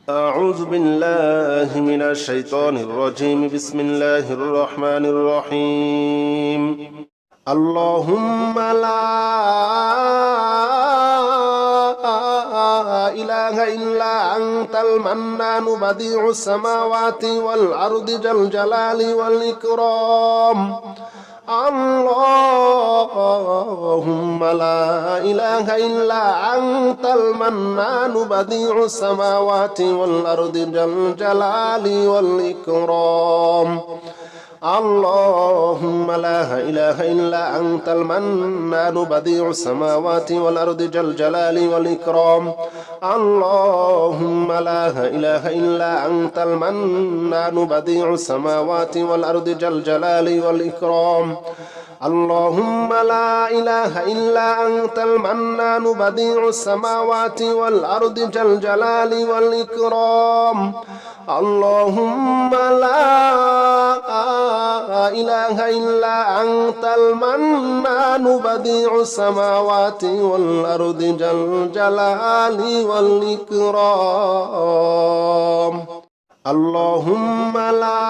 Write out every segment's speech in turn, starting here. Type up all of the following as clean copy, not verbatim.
أعوذ بالله من الشيطان الرجيم. بسم الله الرحمن الرحيم. اللهم لا إله إلا أنت المنان بديع السماوات والأرض ذا الجلال والإكرام. اللهم لا إله إلا أنت المنان بديع السماوات والأرض ذا الجلال والإكرام. اللهم لا إله إلا أنت المنان بديع السماوات والأرض ذا الجلال والإكرام. اللهم لا إله إلا أنت المنان بديع السماوات والأرض ذا الجلال والإكرام. اللهم لا إله إلا أنت المنان بديع السماوات والأرض ذا الجلال والإكرام. اللهم لا إله إلا أنت المنان بديع السماوات والأرض ذا الجلال والإكرام. اللهم لا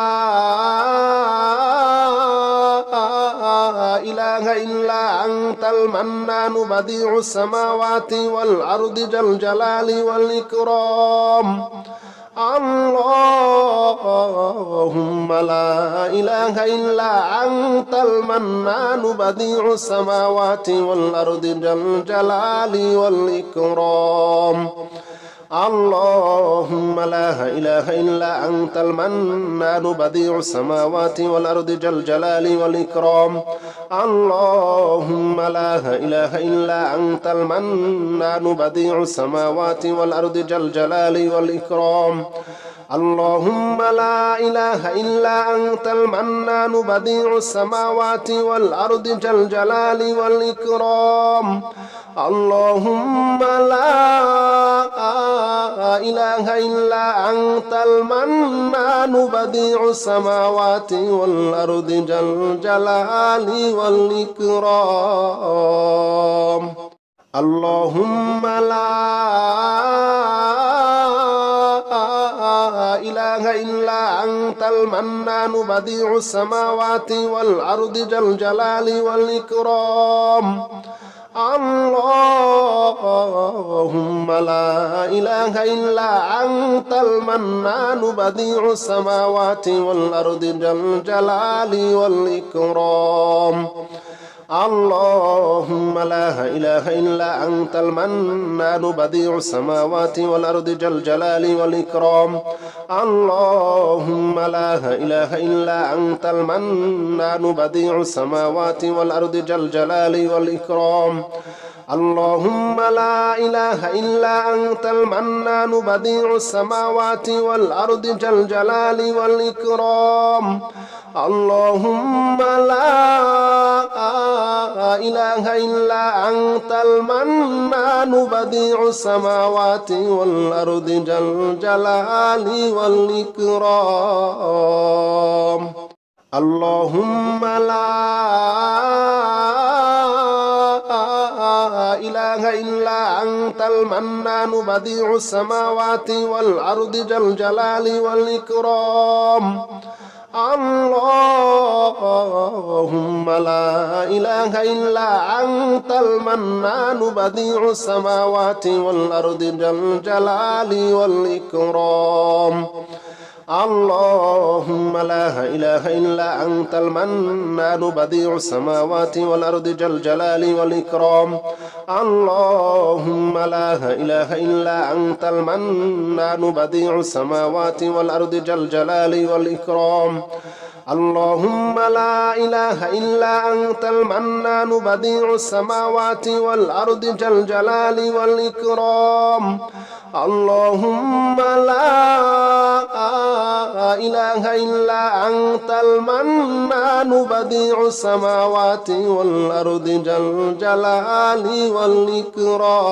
إله إلا أنت المنان بديع السماوات والأرض ذا الجلال والإكرام. اللهم لا إله إلا أنت المنان بديع السماوات والأرض ذا الجلال والإكرام. اللهم لا إله إلا أنت المنان بديع السماوات والأرض ذا الجلال والإكرام. اللهم لا إله إلا أنت المنان بديع السماوات والأرض ذا الجلال والإكرام. اللهم لا إله إلا أنت المنان بديع السماوات والأرض ذا الجلال والإكرام. اللهم لا إله إلا أنت المنان بديع السماوات والأرض ذا الجلال والإكرام. اللهم لا إله إلا أنت المنان بديع السماوات والأرض ذا الجلال والإكرام. اللهم لا إله إلا أنت المنان بديع السماوات والأرض ذا الجلال والإكرام. اللهم لا إله إلا أنت المنان بديع السماوات والأرض ذا الجلال والإكرام. اللهم لا إله إلا أنت المنان بديع السماوات والأرض ذا الجلال والإكرام. اللهم لا إله إلا أنت المنان بديع السماوات والأرض ذا الجلال والإكرام. اللهم لا إله إلا أنت المنان بديع السماوات والأرض ذا الجلال والإكرام. اللهم لا إله إلا أنت المنان بديع السماوات والأرض ذا الجلال والإكرام. اللهم لا إله إلا أنت المنان بديع السماوات والأرض ذا الجلال والإكرام. اللهم لا إله إلا أنت المنان بديع السماوات والأرض ذا الجلال والإكرام. اللهم لا إله إلا أنت المنان بديع السماوات والأرض ذا الجلال والإكرام. اللهم لا إله إلا أنت المنان بديع السماوات والأرض ذا الجلال والإكرام. اللهم لا إله إلا أنت المنان بديع السماوات والأرض ذا الجلال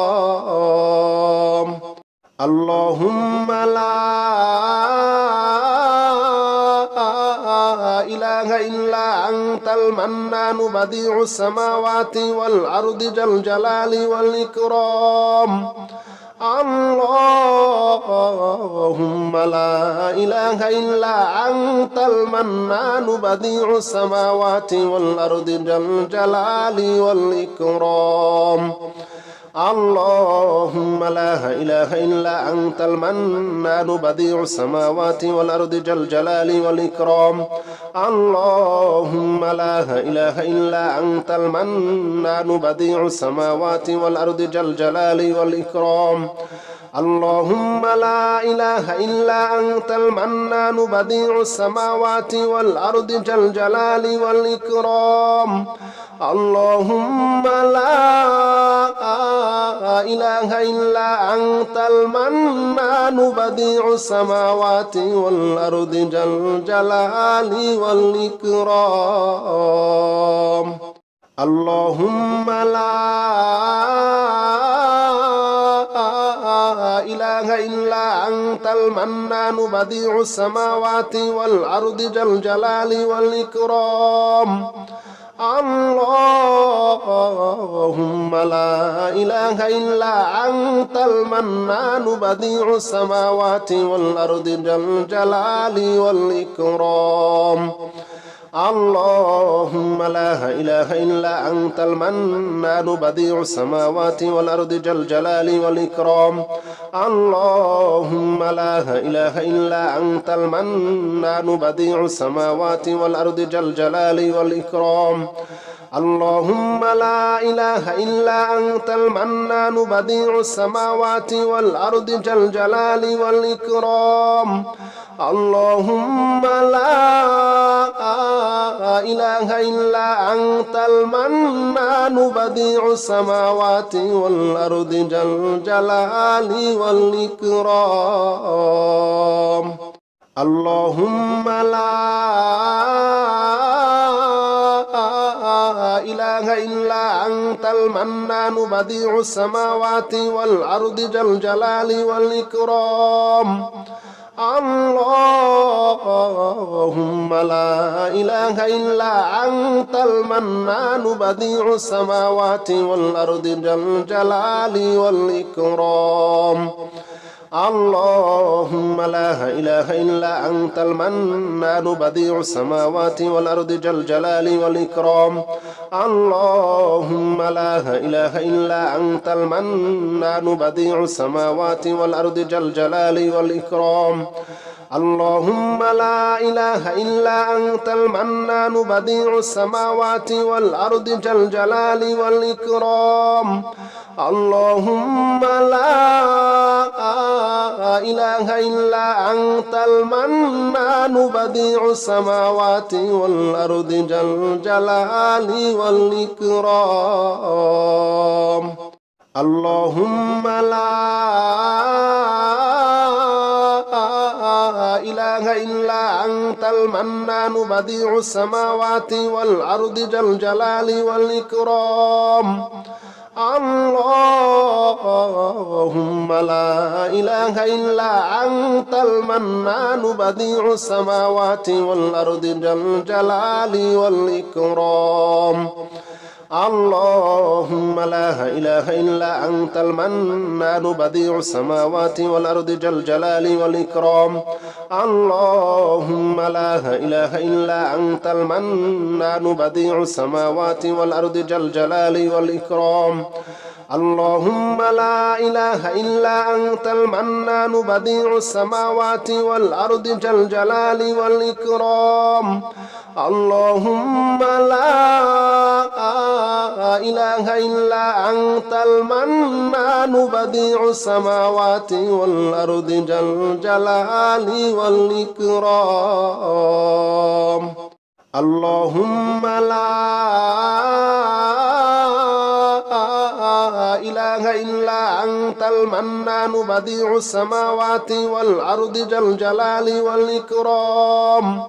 والإكرام. اللهم لا إله إلا أنت المنان بديع السماوات والأرض ذا الجلال والإكرام. اللهم لا إله إلا أنت المنان بديع السماوات والأرض ذا الجلال والإكرام اللهم لا إله إلا أنت المنان بديع السماوات والأرض ذا الجلال والإكرام اللهم لا إله إلا أنت المنان بديع السماوات والأرض ذا الجلال والإكرام اللهم لا إله إلا أنت المنان بديع السماوات والأرض ذا الجلال والإكرام اللهم لا إله إلا أنت المنان بديع السماوات والأرض ذا الجلال والإكرام اللهم لا إله إلا أنت المنان بديع السماوات والأرض ذا الجلال والإكرام اللهم لا إله إلا أنت المنان بديع السماوات والأرض ذا الجلال والإكرام اللهم لا إله إلا أنت المنان بديع السماوات والأرض ذا الجلال والإكرام اللهم لا إله إلا أنت المنان بديع السماوات والأرض ذا الجلال والإكرام اللهم لا إله إلا أنت المنان بديع السماوات والأرض ذا الجلال والإكرام اللهم لا إله إلا أنت المنان بديع السماوات والأرض ذا الجلال والإكرام اللهم لا إله إلا أنت المنان بديع السماوات والأرض ذا الجلال والإكرام اللهم لا إله إلا أنت المنان بديع السماوات والأرض ذا الجلال والإكرام اللهم لا إله إلا أنت المنان بديع السماوات والأرض ذا الجلال والإكرام اللهم لا إله إلا أنت المنان بديع السماوات والأرض ذا الجلال والإكرام اللهم لا إله إلا أنت المنان بديع السماوات والأرض ذا الجلال والإكرام اللهم لا إله إلا أنت المنان بديع السماوات والأرض ذا الجلال والإكرام اللهم لا إله إلا أنت المنان بديع السماوات والأرض ذا الجلال والإكرام اللهم لا إله إلا أنت المنان بديع السماوات والأرض ذا الجلال والإكرام اللهم لا إله إلا أنت المنان بديع السماوات والأرض ذا الجلال والإكرام اللهم لا إله إلا أنت المنان بديع السماوات والأرض ذا الجلال والإكرام اللهم لا إله إلا أنت المنان بديع السماوات والأرض ذا الجلال والإكرام اللهم لا إله إلا أنت المنان بديع السماوات والأرض ذا الجلال والإكرام اللهم لا إله إلا أنت المنان بديع السماوات والأرض ذا الجلال والإكرام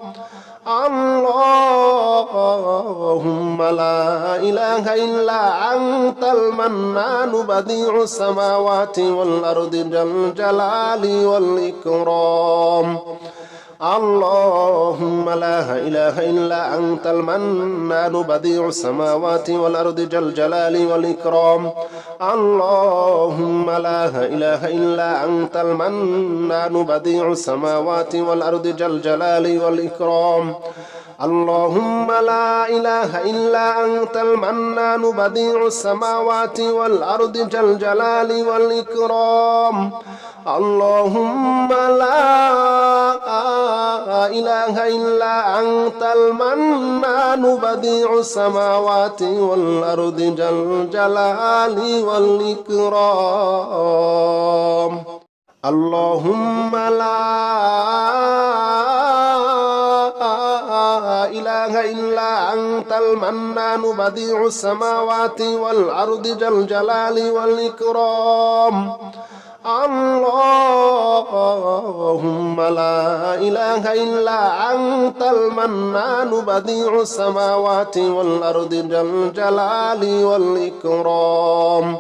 اللهم لا إله إلا أنت المنان بديع السماوات والأرض ذا الجلال والإكرام اللهم لا إله إلا أنت المنان بديع السماوات والأرض ذا الجلال والإكرام. اللهم لا إله إلا أنت المنان بديع السماوات والأرض ذا الجلال والإكرام. اللهم لا إله إلا أنت المنان بديع السماوات والأرض ذا الجلال والإكرام. اللهم لا إله إلا أنت المنان بديع السماوات والأرض ذا الجلال والإكرام. اللهم لا إله إلا أنت المنان بديع السماوات والأرض ذا الجلال والإكرام. اللهم لا إله إلا أنت المنان بديع السماوات والأرض ذا الجلال والإكرام.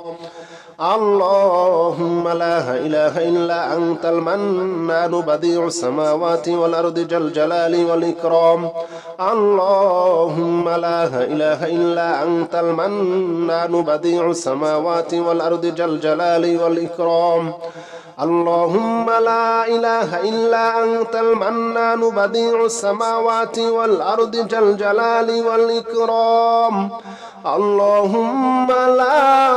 اللهم لا إله إلا أنت المنان بديع السماوات والأرض ذا الجلال والإكرام. اللهم لا إله إلا أنت المنان بديع السماوات والأرض ذا الجلال والإكرام. اللهم لا إله إلا أنت المنان بديع السماوات والأرض ذا الجلال والإكرام. اللهم لا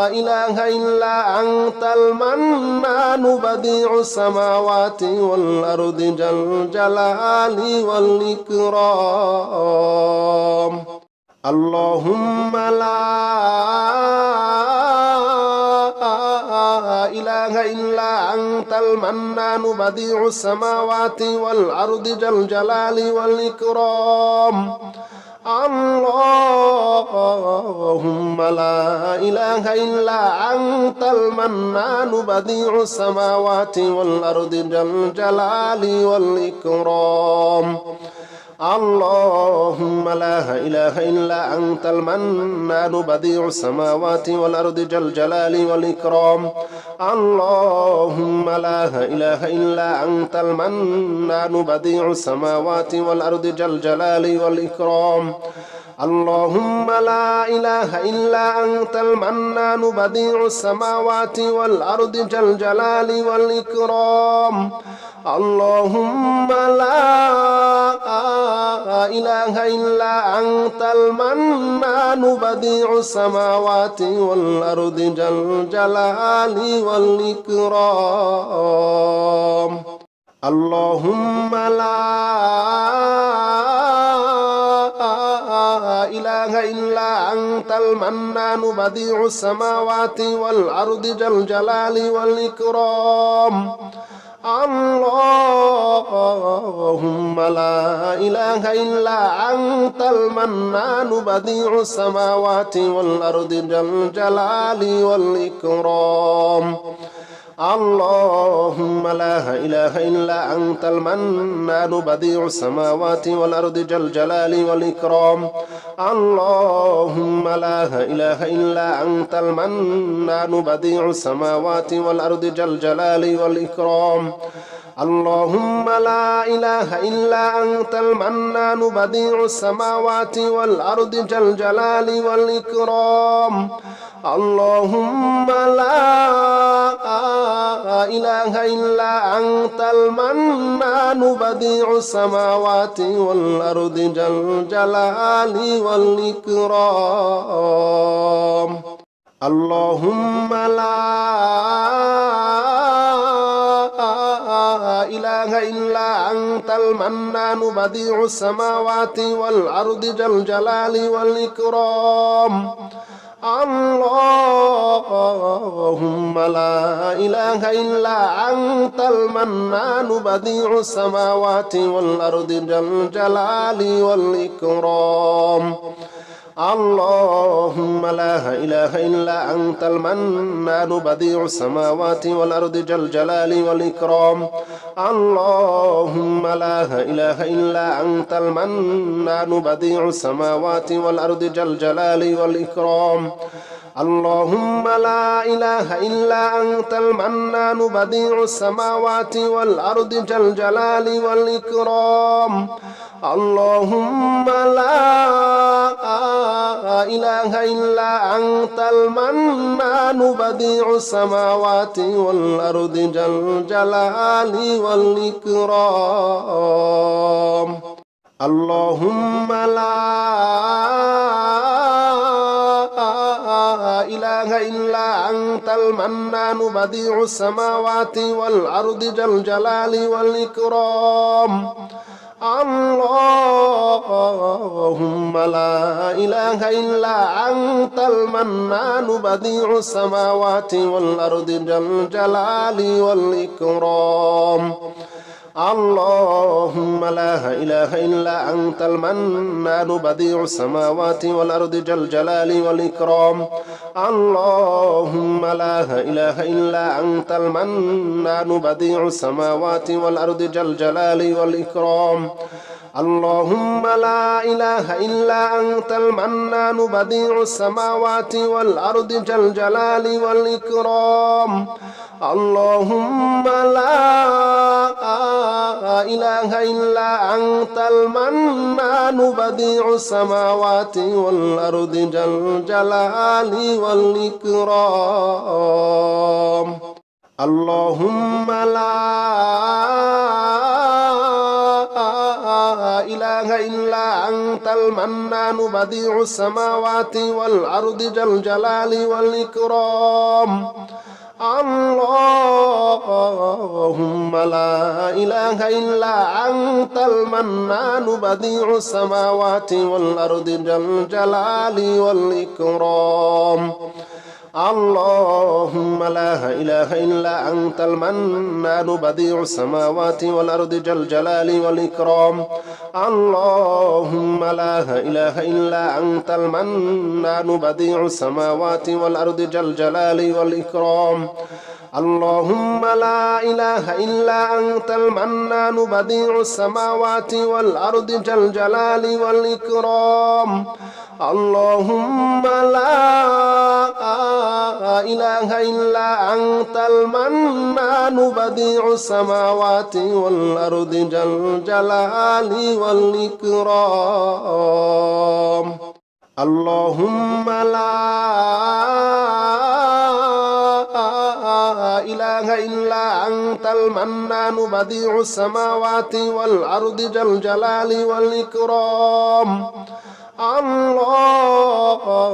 إله إلا أنت المنان بديع السماوات والأرض ذا الجلال والإكرام. اللهم لا إله إلا أنت المنان بديع السماوات والأرض ذا الجلال والإكرام. اللهم لا إله إلا أنت المنان بديع السماوات والأرض ذا الجلال والإكرام. اللهم لا إله إلا أنت المنان بديع السماوات والأرض ذا الجلال والإكرام. اللهم لا إله إلا أنت المنان بديع السماوات والأرض ذا الجلال والإكرام. اللهم لا إله إلا أنت المنان بديع السماوات والأرض ذا الجلال والإكرام. اللهم لا إله إلا أنت المنان بديع السماوات والأرض ذا الجلال والإكرام. اللهم لا إله إلا أنت المنان بديع السماوات والأرض ذا الجلال والإكرام. اللهم لا إله إلا أنت المنان بديع السماوات والأرض ذا الجلال والإكرام. اللهم لا إله إلا أنت المنان بديع السماوات والأرض ذا الجلال والإكرام. اللهم لا إله إلا أنت المنان بديع السماوات والأرض ذا الجلال والإكرام. اللهم لا إله إلا أنت المنان بديع السماوات والأرض ذا الجلال والإكرام. اللهم لا إله إلا أنت المنان بديع السماوات والأرض ذا الجلال والإكرام. اللهم لا إله إلا أنت المنان بديع السماوات والأرض ذا الجلال والإكرام. اللهم لا إله إلا أنت المنان بديع السماوات والأرض ذا الجلال والإكرام. اللهم لا إله إلا أنت المنان بديع السماوات والأرض ذا الجلال والإكرام. اللهم لا إله إلا أنت المنان بديع السماوات والأرض ذا الجلال والإكرام. اللهم لا إله إلا أنت المنان بديع السماوات والأرض ذا الجلال والإكرام اللهم لا إله إلا أنت المنان بديع السماوات والأرض ذا الجلال والإكرام اللهم لا إله إلا أنت المنان بديع السماوات والأرض ذا الجلال والإكرام اللهم لا إله إلا أنت المنان بديع السماوات والأرض ذا الجلال والإكرام اللهم لا إله إلا أنت المنان بديع السماوات والأرض ذا الجلال والإكرام اللهم لا إله إلا أنت المنان بديع السماوات والأرض ذا الجلال والإكرام اللهم لا إله إلا أنت المنان بديع السماوات والأرض ذا الجلال والإكرام اللهم لا إله إلا أنت المنان بديع السماوات والأرض ذا الجلال والإكرام اللهم لا إله إلا أنت المنان بديع السماوات والأرض ذا الجلال والإكرام اللهم لا إله إلا أنت المنان بديع السماوات والأرض ذا الجلال والإكرام اللهم لا إله إلا أنت المنان بديع السماوات والأرض ذا الجلال والإكرام اللهم لا إله إلا أنت المنان بديع السماوات والأرض ذا الجلال والإكرام اللهم لا إله إلا أنت المنان بديع السماوات والأرض ذا الجلال والإكرام اللهم لا إله إلا أنت المنان بديع السماوات والأرض ذا الجلال والإكرام اللهم لا إله إلا أنت المنان بديع السماوات والأرض ذا الجلال والإكرام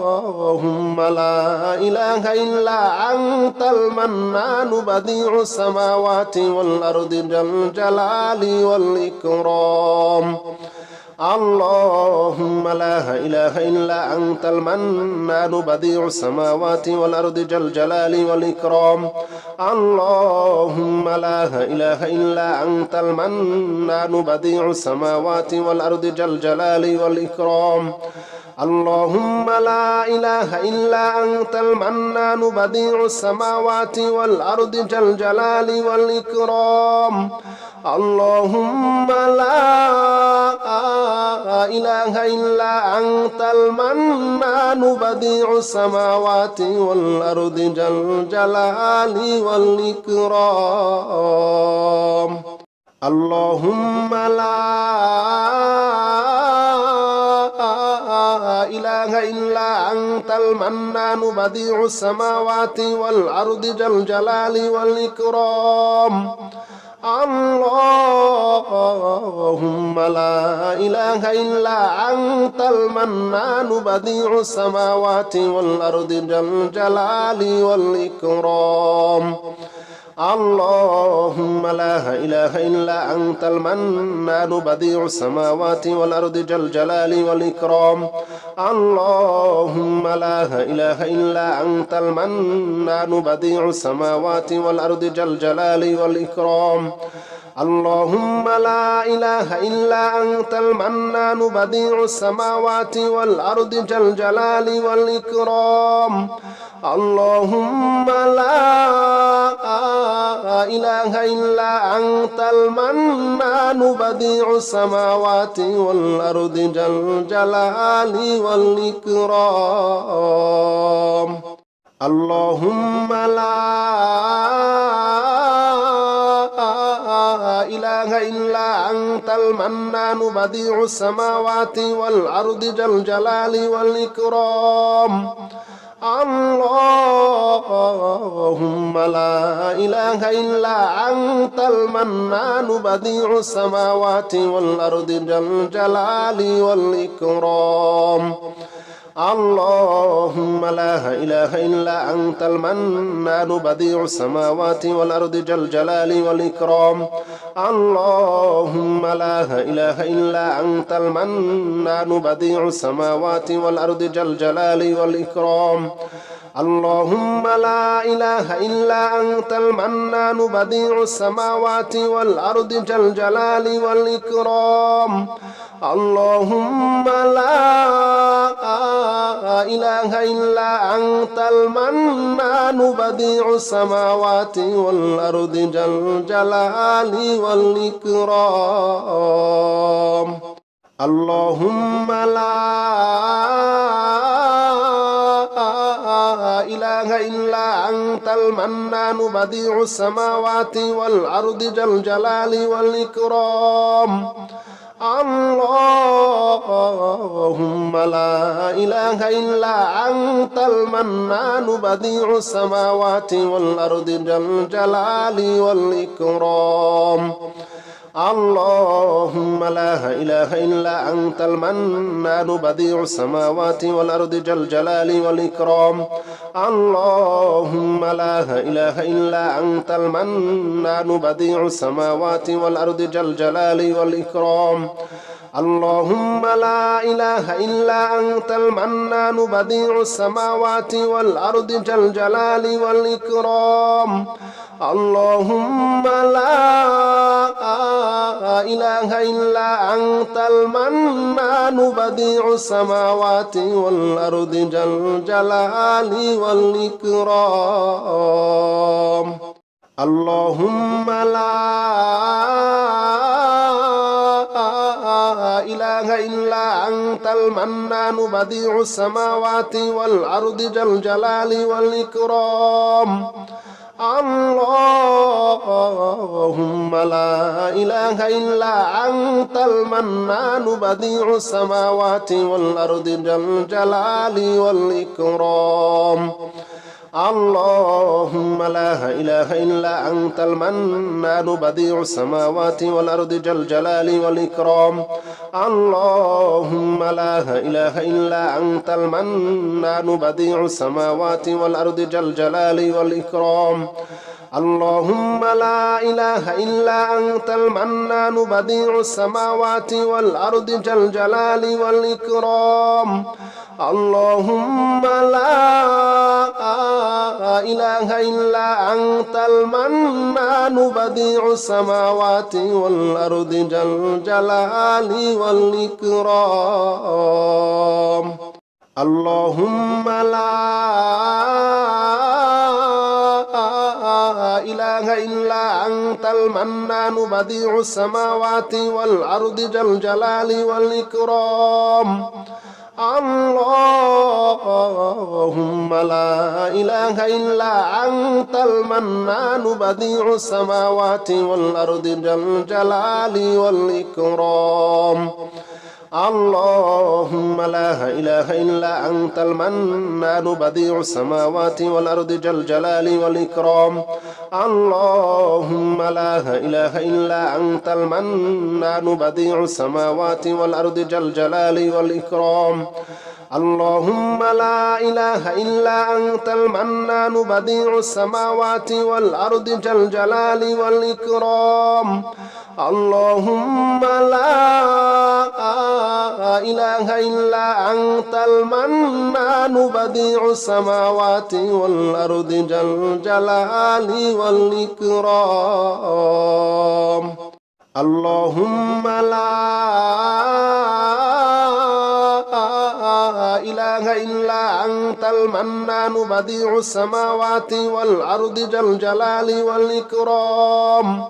اللهم لا إله إلا أنت المنان بديع السماوات والأرض ذا الجلال والإكرام اللهم لا إله إلا أنت المنان بديع السماوات والأرض ذا الجلال والإكرام اللهم لا إله إلا أنت المنان بديع السماوات والأرض ذا الجلال والإكرام اللهم لا إله إلا أنت المنان بديع السماوات والأرض ذا الجلال والإكرام اللهم لا إله إلا أنت المنان بديع السماوات والأرض ذا الجلال والإكرام اللهم لا إله إلا أنت المنان بديع السماوات والأرض ذا الجلال والإكرام اللهم لا إله إلا أنت المنان بديع السماوات والأرض ذا الجلال والإكرام اللهم لا إله إلا أنت المنان بديع السماوات والأرض ذا الجلال والإكرام اللهم لا إله إلا أنت المنان بديع السماوات والأرض ذا الجلال والإكرام اللهم لا إله إلا أنت المنان بديع السماوات والأرض ذا الجلال والإكرام اللهم لا إله إلا أنت المنان بديع السماوات والأرض ذا الجلال والإكرام اللهم لا إله إلا أنت المنان بديع السماوات والأرض ذا الجلال والإكرام اللهم لا إله إلا أنت المنان بديع السماوات والأرض ذا الجلال والإكرام اللهم لا إله إلا أنت المنان بديع السماوات والأرض ذا الجلال والإكرام اللهم لا إله إلا أنت المنان بديع السماوات والأرض ذا الجلال والإكرام اللهم لا إله إلا أنت المنان بديع السماوات والأرض ذا الجلال والإكرام اللهم لا إله إلا أنت المنان بديع السماوات والأرض ذا الجلال والإكرام اللهم لا إله إلا أنت المنان بديع السماوات والأرض ذا الجلال والإكرام اللهم لا إله إلا أنت المنان بديع السماوات والأرض ذا الجلال والإكرام اللهم لا إله إلا أنت المنان بديع السماوات والأرض ذا الجلال والإكرام اللهم لا إله إلا أنت المنان بديع السماوات والأرض ذا الجلال والإكرام اللهم لا إله إلا أنت المنان بديع السماوات والأرض ذا الجلال والإكرام اللهم لا إله إلا أنت المنان بديع السماوات والأرض ذا الجلال والإكرام اللهم لا إله إلا أنت المنان بديع السماوات والأرض ذا الجلال والإكرام اللهم لا إله إلا أنت المنان بديع السماوات والأرض ذا الجلال والإكرام اللهم لا إله إلا أنت المنان بديع السماوات والأرض ذا الجلال والإكرام اللهم لا إله إلا أنت المنان بديع السماوات والأرض ذا الجلال والإكرام اللهم لا إله إلا أنت المنان بديع السماوات والأرض ذا الجلال والإكرام اللهم لا إله إلا أنت المنان بديع السماوات والأرض ذا الجلال والإكرام اللهم لا إله إلا أنت المنان بديع السماوات والأرض ذا الجلال والإكرام اللهم لا إله إلا أنت المنان بديع السماوات والأرض ذا الجلال والإكرام اللهم لا إله إلا أنت المنان بديع السماوات والأرض ذا الجلال والإكرام اللهم لا إله إلا أنت المنان بديع السماوات والأرض ذا الجلال والإكرام اللهم لا إله إلا أنت المنان بديع السماوات والأرض ذا الجلال والإكرام اللهم لا إله إلا أنت المنان بديع السماوات والأرض ذا الجلال والإكرام اللهم لا إله إلا أنت المنان بديع السماوات والأرض ذا الجلال والإكرام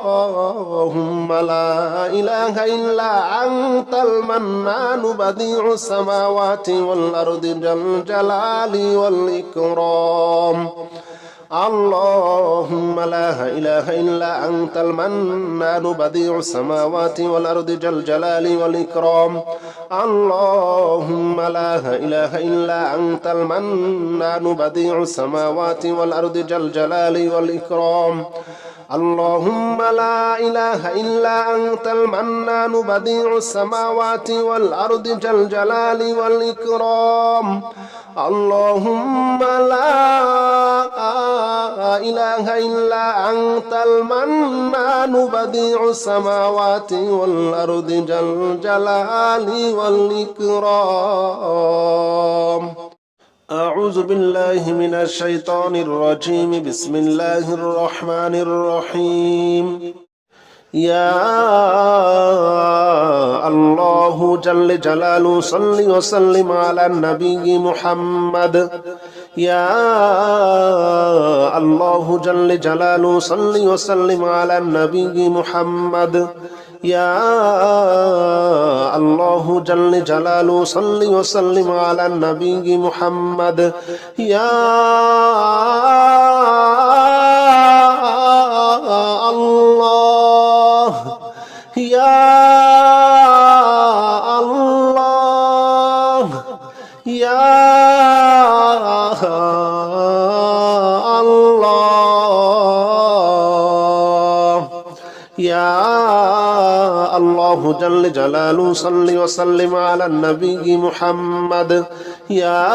اللهم لا إله إلا أنت المنان بديع السماوات والأرض ذا الجلال والإكرام اللهم لا إله إلا أنت المنان بديع السماوات والأرض ذا الجلال والإكرام اللهم لا إله إلا أنت المنان بديع السماوات والأرض ذا الجلال والإكرام اللهم لا إله إلا أنت المنان بديع السماوات والأرض ذا الجلال والإكرام اللهم لا إله إلا أنت المنان بديع السماوات والأرض ذا الجلال والإكرام أعوذ بالله من الشيطان الرجيم بسم الله الرحمن الرحيم يا الله جل جلاله صل وسلم على النبي محمد يا الله جل جلاله صل وسلم على النبي محمد يا الله جل جلاله صل وسلم على النبي محمد يا الله يا الله يا الله يا الله جل جلاله صل وسلم على النبي محمد يا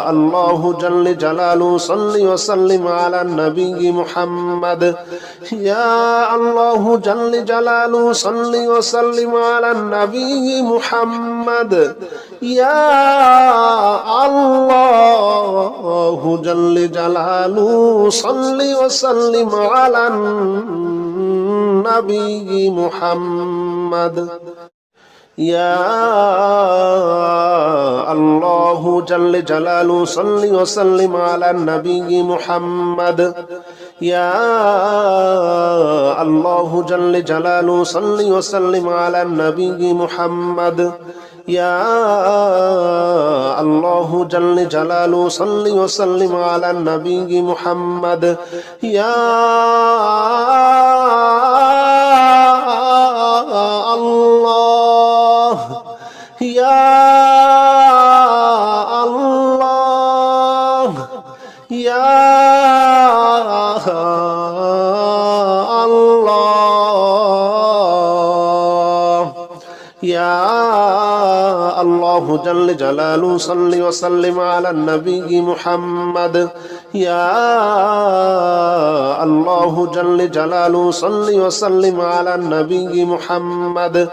الله جل جلاله صل وسلم على النبي محمد يا الله جل جلاله صل وسلم على النبي محمد يا الله جل جلاله صل وسلم على النبي محمد يا الله جل جلاله صل وسلم على النبي محمد يا الله جل جلاله صل وسلم على النبي محمد يا الله جل جلاله صل وسلم على النبي محمد يا الله يا الله يا الله يا الله جل جلاله صل وسلم على النبي محمد يا الله جل جلاله صل وسلم على النبي محمد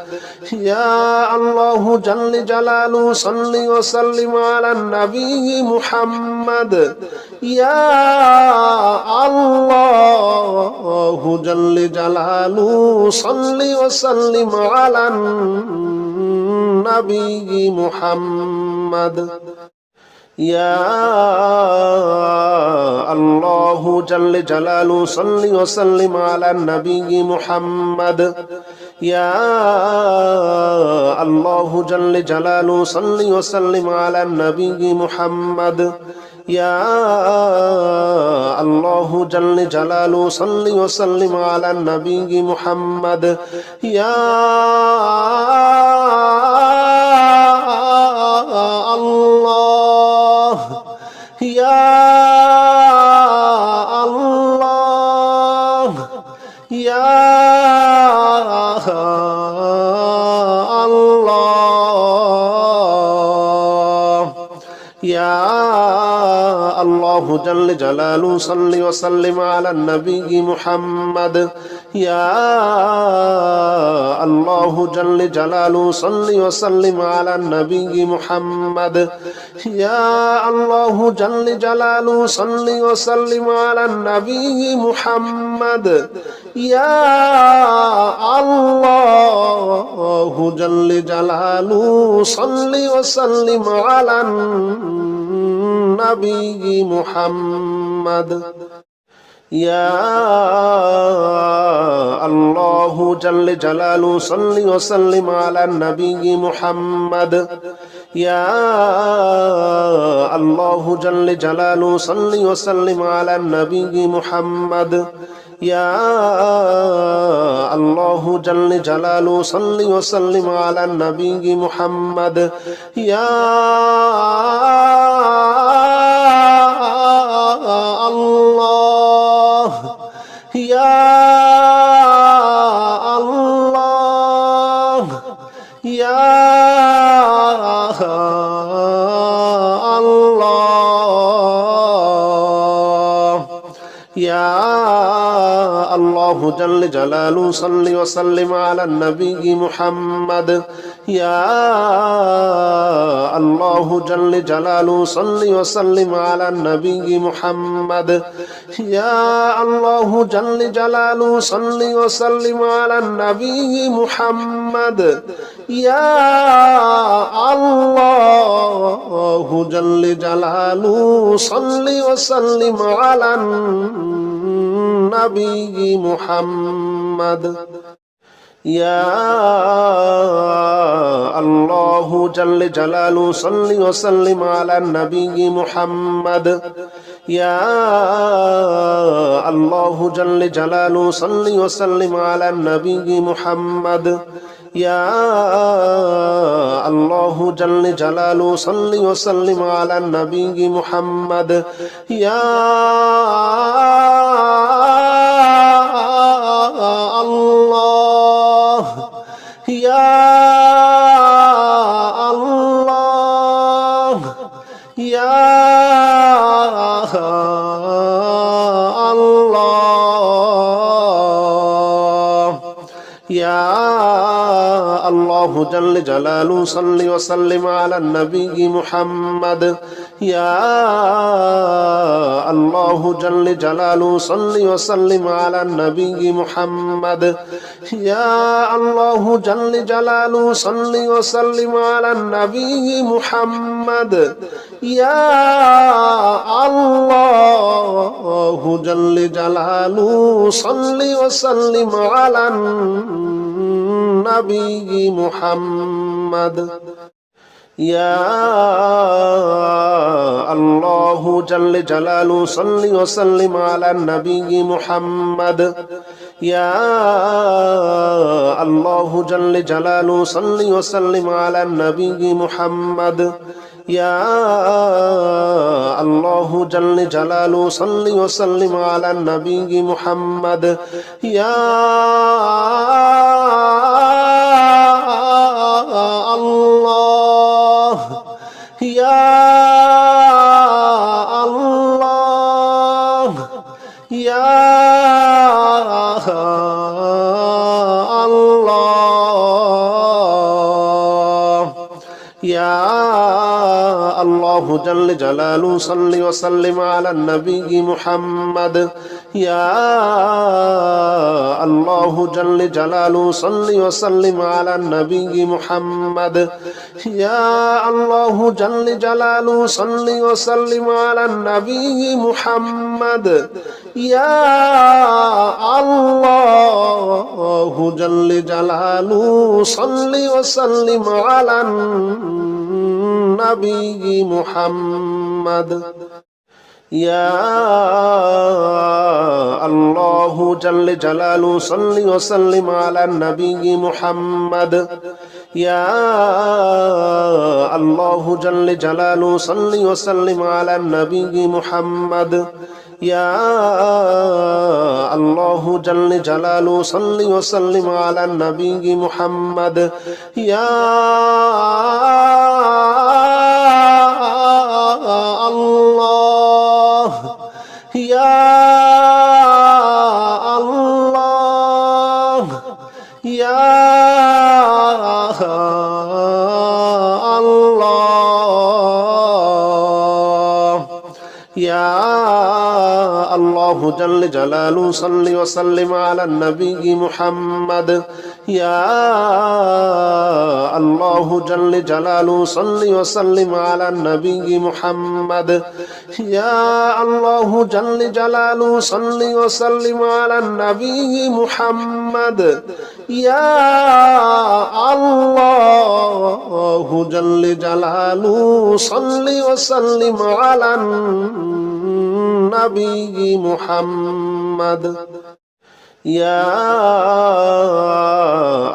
يا الله جل جلاله صل وسلم على النبي محمد يا الله جل جلاله صل وسلم على النبي محمد يا الله جل جلاله صل وسلم على النبي محمد يا الله جل جلاله صل وسلم على النبي محمد يا الله جل جلاله صل وسلم على النبي محمد يا الله يا الله يا الله يا الله جل جلاله صل وسلم على النبي محمد يا الله جل جلاله صل وسلم على النبي محمد يا الله جل جلاله صل وسلم على النبي محمد يا الله جل جلاله صل وسلم على النبي محمد يا الله جل جلاله صل وسلم على النبي محمد يا الله جل جلاله صل وسلم على النبي محمد يا الله جل جلاله صل وسلم على النبي محمد يا الله يا الله يا الله يا الله جل جلاله صل وسلم على النبي محمد يا الله جل جلاله صل وسلم على النبي محمد يا الله جل جلاله صل وسلم على النبي محمد يا الله جل جلاله صل وسلم على النبي محمد يا الله جل جلاله صل وسلم على النبي محمد يا الله جل جلاله صل وسلم على النبي محمد يا الله جل جلاله صل وسلم على النبي محمد يا الله يا الله يا الله يا الله جل جلاله صل وسلم على النبي محمد يا الله جل جلاله صل وسلم على النبي محمد يا الله جل جلاله صل وسلم على النبي محمد يا الله جل جلاله صل وسلم على النبي محمد يا الله جل جلاله صل وسلم على النبي محمد يا الله جل جلاله صل وسلم على النبي محمد يا الله جل جلاله صل وسلم على النبي محمد يا الله يا الله يا الله يا الله جل جلاله صل وسلم على النبي محمد يا الله جل جلاله صل وسلم على النبي محمد يا الله جل جلاله صل وسلم على النبي محمد يا الله جل جلاله صل وسلم على النبي محمد يا الله جل جلاله صل وسلم على النبي محمد يا الله جل جلاله صل وسلم على النبي محمد يا الله جل جلاله صل وسلم على النبي محمد يا الله يا الله يا الله يا الله جل جلاله صل وسلم على النبي محمد يا الله جل جلاله صل وسلم على النبي محمد يا الله جل جلاله صل وسلم على النبي محمد يا الله جل جلاله صل وسلم على النبي محمد يا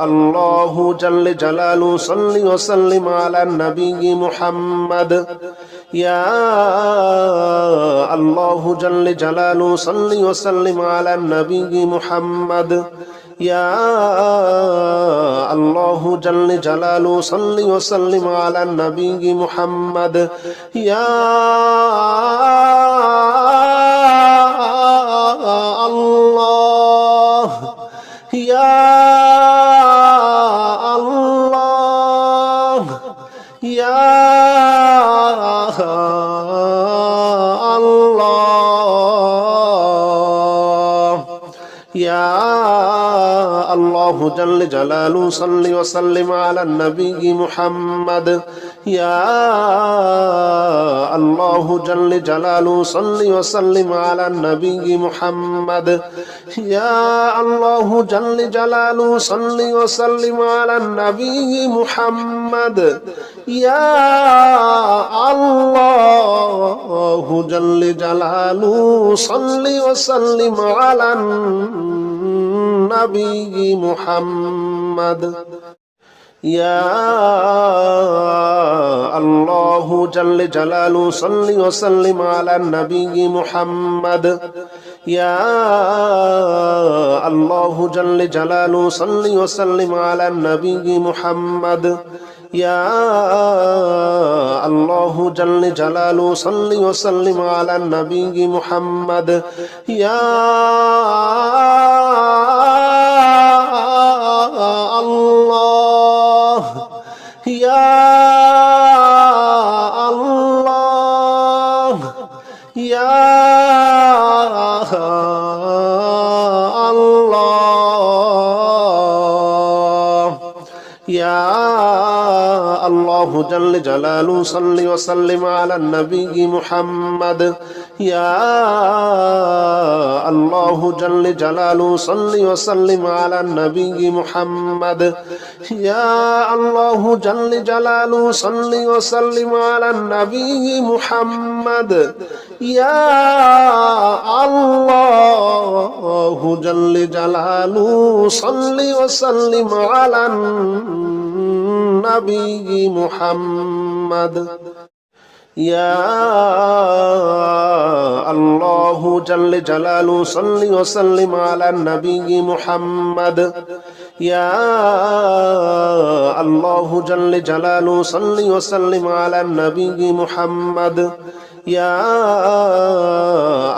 الله جل جلاله صل وسلم على النبي محمد يا الله جل جلاله صل وسلم على النبي محمد يا الله جل جلاله صل وسلم على النبي محمد يا الله يا الله يا الله يا الله جل جلاله صل وسلم على النبي محمد يا الله جل جلاله صل وسلم على النبي محمد يا الله جل جلاله صل وسلم على النبي محمد يا الله جل جلاله صل وسلم على النبي محمد يا الله جل جلاله صل وسلم على النبي محمد يا الله جل جلاله صل وسلم على النبي محمد يا الله جل جلاله صل وسلم على النبي محمد يا الله يا الله يا الله يا الله جل جلاله صل وسلم على النبي محمد يا الله جل جلاله صل وسلم على النبي محمد يا الله جل جلاله صل وسلم على النبي محمد يا الله جل جلاله صل وسلم على النبي محمد يا الله جل جلاله صل وسلم على النبي محمد يا الله جل جلاله صل وسلم على النبي محمد يا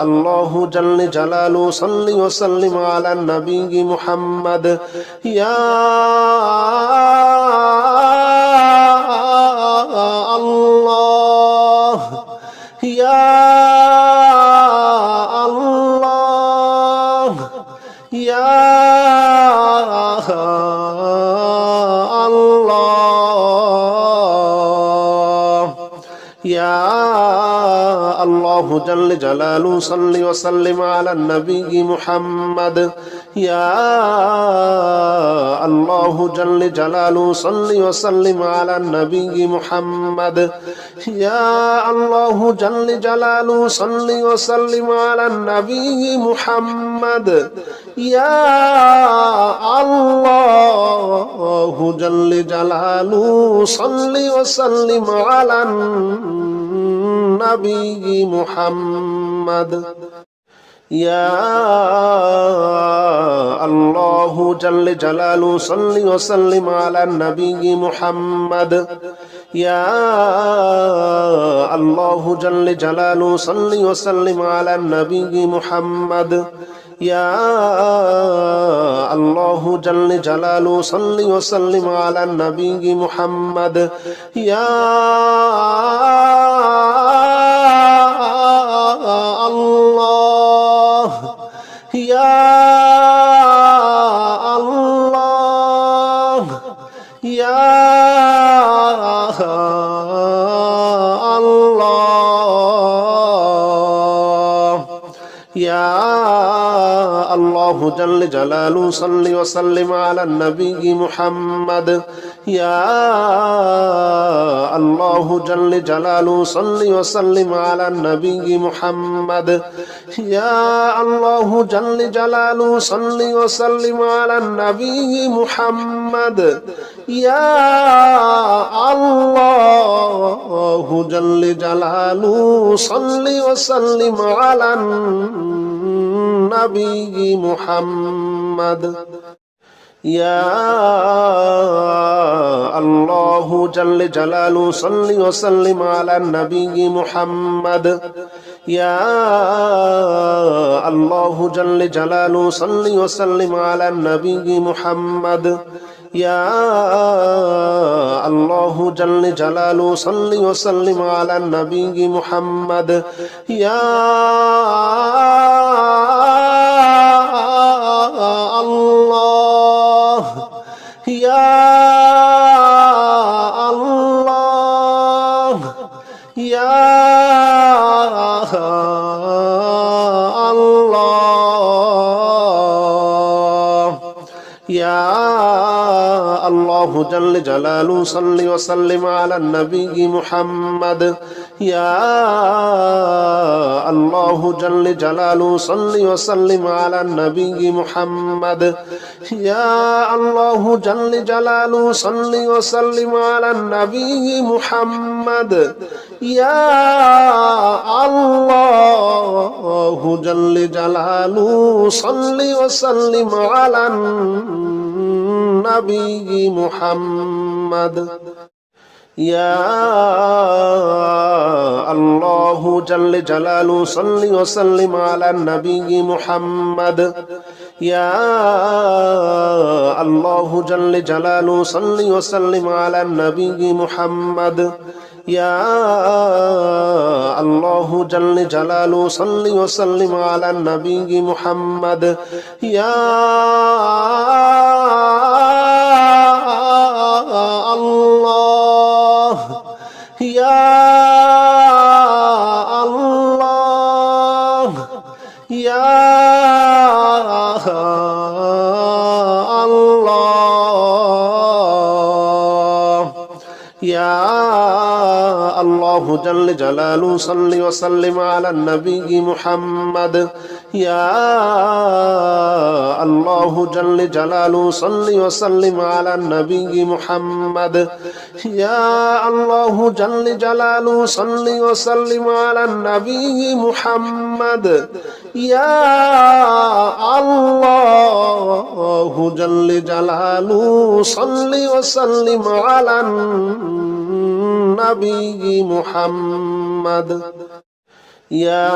الله جل جلاله صل وسلم على النبي محمد يا الله يا الله يا الله يا الله جل جلاله صل وسلم على النبي محمد يا الله جل جلاله صل وسلم على النبي محمد يا الله جل جلاله صل وسلم على النبي محمد يا الله جل جلاله صل وسلم على النبي محمد يا الله جل جلاله صل وسلم على النبي محمد يا الله جل جلاله صل وسلم على النبي محمد يا الله جل جلاله صل وسلم على النبي محمد يا الله الله جل جلاله صل وسلم على النبي محمد يا الله جل جلاله صل وسلم على النبي محمد يا الله جل جلاله صل وسلم على النبي محمد يا الله جل جلاله صل وسلم على النبي محمد يا الله جل جلاله صل وسلم على النبي محمد يا الله جل جلاله صل وسلم على النبي محمد يا الله جل جلاله صل وسلم على النبي محمد يا الله يا الله يا الله يا الله جل جلاله صل وسلم على النبي محمد يا الله جل جلاله صل وسلم على النبي محمد يا الله جل جلاله صل وسلم على النبي محمد يا الله جل جلاله صل وسلم على النبي محمد يا الله جل جلاله صل وسلم على النبي محمد يا الله جل جلاله صل وسلم على النبي محمد يا الله جل جلاله صل وسلم على النبي محمد يا الله يا الله يا الله يا الله جل جلاله صل وسلم على النبي محمد يا الله جل جلاله صل وسلم على النبي محمد يا الله جل جلاله صل وسلم على النبي محمد يا الله جل جلاله صل وسلم على النبي محمد يا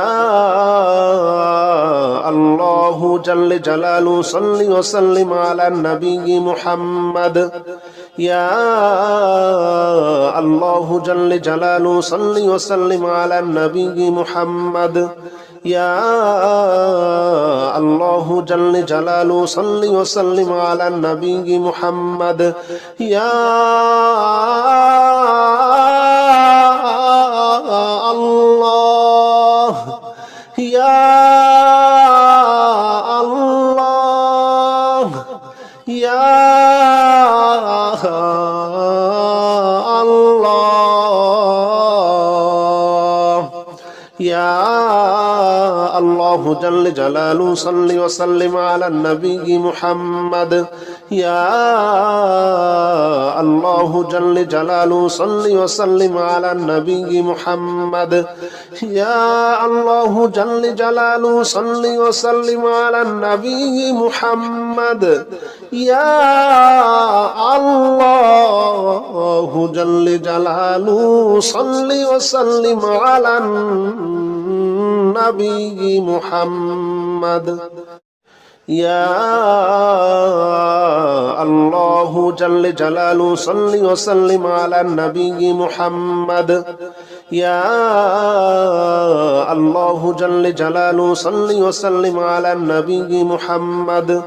الله جل جلاله صل وسلم على النبي محمد يا الله جل جلاله صل وسلم على النبي محمد يا الله جل جلاله صل وسلم على النبي محمد يا الله يا الله يا الله يا الله جل جلاله صل وسلم على النبي محمد يا الله جل جلاله صل وسلم على النبي محمد يا الله جل جلاله صل وسلم على النبي محمد يا الله جل جلاله صل وسلم على النبي محمد يا الله جل جلاله صل وسلم على النبي محمد يا الله جل جلاله صل وسلم على النبي محمد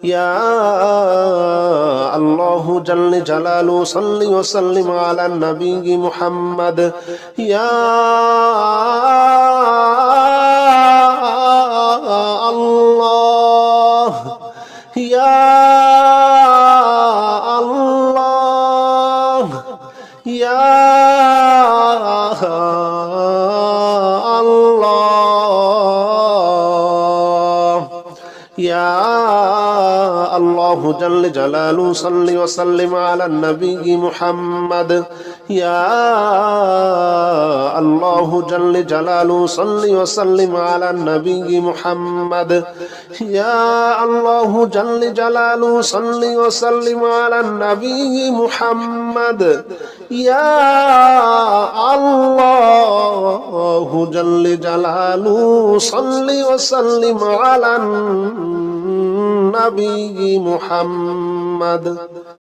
يا الله جل جلاله صل وسلم على النبي محمد يا يا الله جل جلاله صل وسلم على النبي محمد يا الله جل جلاله صل وسلم على النبي محمد يا الله جل جلاله صل وسلم على النبي محمد يا الله جل جلاله صل وسلم على النبي محمد